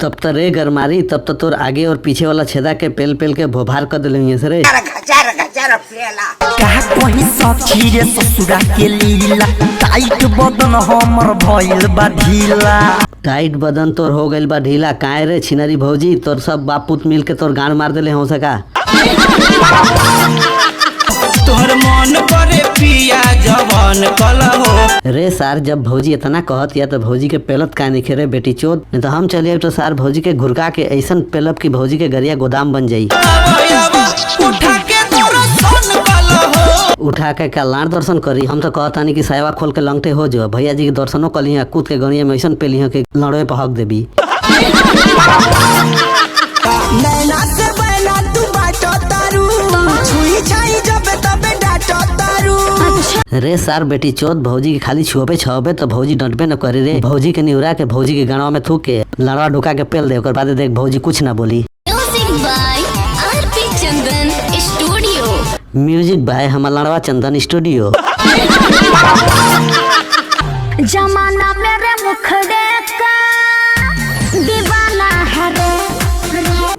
तब तो रे गरमारी, तब तो तोर आगे और पीछे वाला छेदा के पेल पेल के भोभार कर दिले से रे। कहा कहीं सखी रे ससुरा के लीला, टाइट बदन हमर भइल बा ढीला। टाइट बदन तोर हो गइल बा ढीला, काहे रे छिनरी भौजी, तोर सब बाप पुत मिल के तोर गांड मार देले हो सका। तोहर मन करे पिया जवान कलहो। रे सार, जब भौजी इतना कहत या तो भौजी के पेलत का निखे रे बेटी चोद, नहीं तो हम चलिए तो सार भौजी के घुरका के ऐसन पेलब की भौजी के गरिया गोदाम बन जाई। उठा के दर्शन कलहो। उठा के कल्याण दर्शन करी। हम तो कहतानी कि सायवा खोल के लंगटे हो जो भैया जी के दर्शनों कली कूद के गणिया में ऐसन पेली के लड़वे पहक देबी। नैना से बैना तू बाटो तारू, छुई छाई जबे तबे डाटो तारू। रे सार बेटी चोद, भौजी के खाली छुअबे छुअबे तो भौजी डंटबे न करे रे। भौजी के निउरा के भौजी के गणवा में थूक के लड़वा ढुका के पेल दे, ओकर बाद देख भौजी कुछ ना बोली। म्यूजिक बाय हमार लड़वा चंदन स्टूडियो। जमाना मेरे मुखड़े का दीवाना है रे।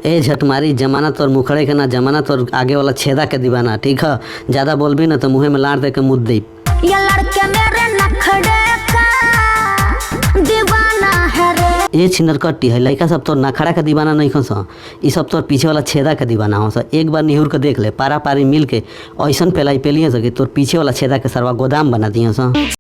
ए झटमारी, जमाना तोर मुखड़े के ना, जमाना तोर आगे वाला छेदा के दीवाना, ठीक है। ज्यादा बोलबी ना तो मुँह में लाड़ दे के मुद दी। ये लड़के मेरे नखड़े का दीवाना है रे। ये छिनर कट्टी है, लड़का सब तोर नखड़ा के दीवाना नहीं खस, ई सब तोर पीछे वाला छेदा के दीवाना हो। एक बार निहुर के देख ले, पारा पारी मिल के ऐसन पेलाई पेलिए सके तोर पीछे वाला छेदा के सरवा गोदाम बना दिए।